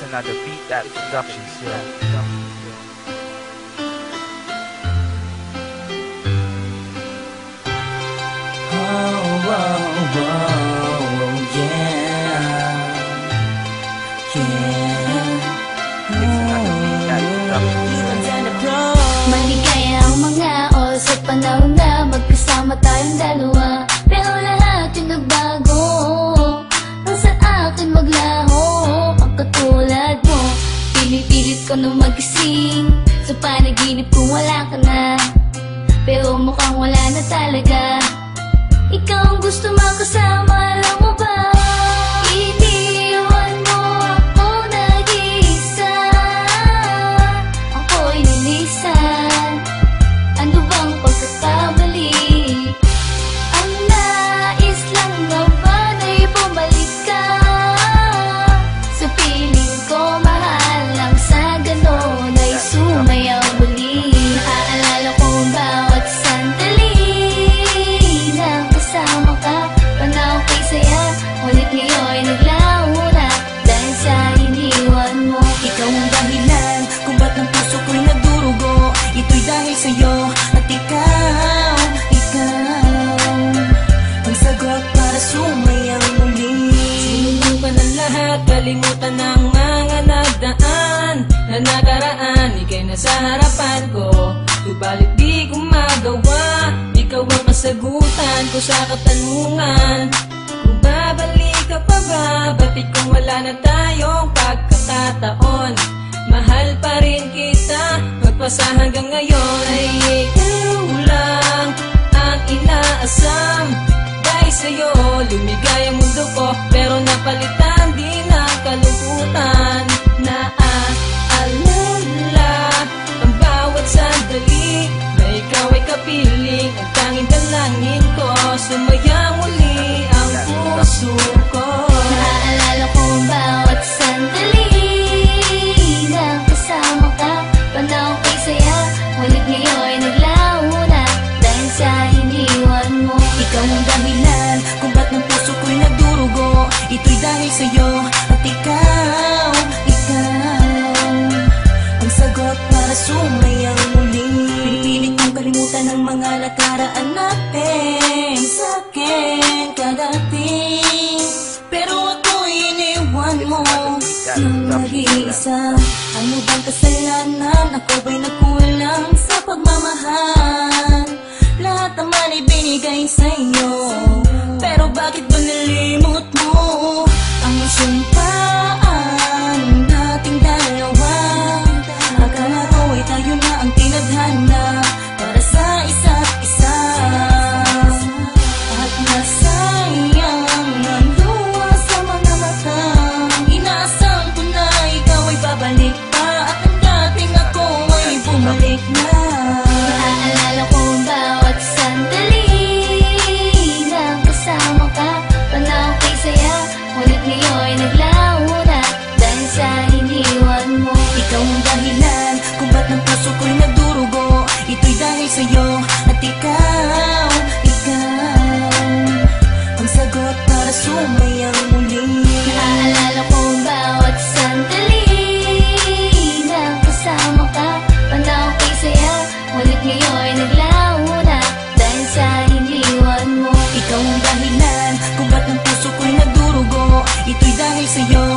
another beat that production still. Maligaya ang mga oras at panahon na magkasama tayong dalawa. Pero lahat yung nagbago nang sa akin maglaho. Ang katulad mo, pinipilit ko na magising sa panaginip kung wala ka na. Pero mukhang wala na talaga. Ikaw ang gusto makasama, alam mo ba? Iniwan mo ako nag-iisa. Ako'y nilisan. Ano bang pagkakamali? Ang nais lang naman ay bumalik ka. Sa piling ko mahal lang sa ganon ay sumayaw muli. Naaalala ko ang bawat sandali nang kasama ka. Panahon kay saya, ngunit ngayon'y naglaho na dahil sa iniwan mo. Ikaw ang dahilan kung ba't ang puso ko'y nagdurugo. Ito'y dahil sa'yo at ikaw ang sagot para sumayang muli. Sinubukan ang lahat, kalimutan ang mga nagdaan na nakaraan. Ika'y nasa harapan ko, subalit di ko magawa. Ikaw ang kasagutan ko sa katanungan. Kung babalik ka pa ba, ba't kung wala na tayong pagkakataon? Mahal pa rin kita, magpasa hanggang ngayon. Ay ikaw lang ang inaasam. Dahil sa'yo, lumigay ang mundo ko, pero napalitan din ang kalungkutan. Naaalala ang bawat sandali na ikaw ay kapiling. Ang tanging dalangin ko, sumayang muli ang puso ko. Naaalala ko ang bawat sandali nang kasama ka. Panahon kay saya, ngunit ngayon'y naglaho na dahil sa iniwan mo. Ikaw ang dahilan kung ba't ng puso ko'y nagdurugo. Ito'y dahil sa'yo at ikaw ang sagot para sumayang muli. Pinipilit kong kalimutan ang mga nakaraan natin sa'kin kadating. Pero ako'y iniwan mo nang nag-iisa. Ano bang kasalanan? Ako ba'y nagkulang sa pagmamahal? Lahat naman ay binigay sa'yo, pero bakit ba nalimot mo ang sumpaan nating dalawa? Akala ko ay tayo na ang tinadhana para sa isa't isa. At nasayang ang luha sa mga mata. Inaasam ko na ikaw ay babalik pa, at ang dating ako ay bumalik na. Naaalala ko ang bawat sandali nang kasama ka. Panahon kay saya, ngunit ngayon'y naglaho na dahil sa iniwan mo. Ikaw ang dahilan kung ba't ng puso ko'y nagdurugo. Ito'y dahil sa'yo at ikaw ang sagot para sumayang muli. Naaalala ko ang bawat sandali nang kasama ka. Panahon kay saya, ngunit ngayon'y naglaho na dahil sa iniwan mo. Ikaw ang dahilan kung ba't ng puso ko'y nagdurugo. Ito'y dahil sa'yo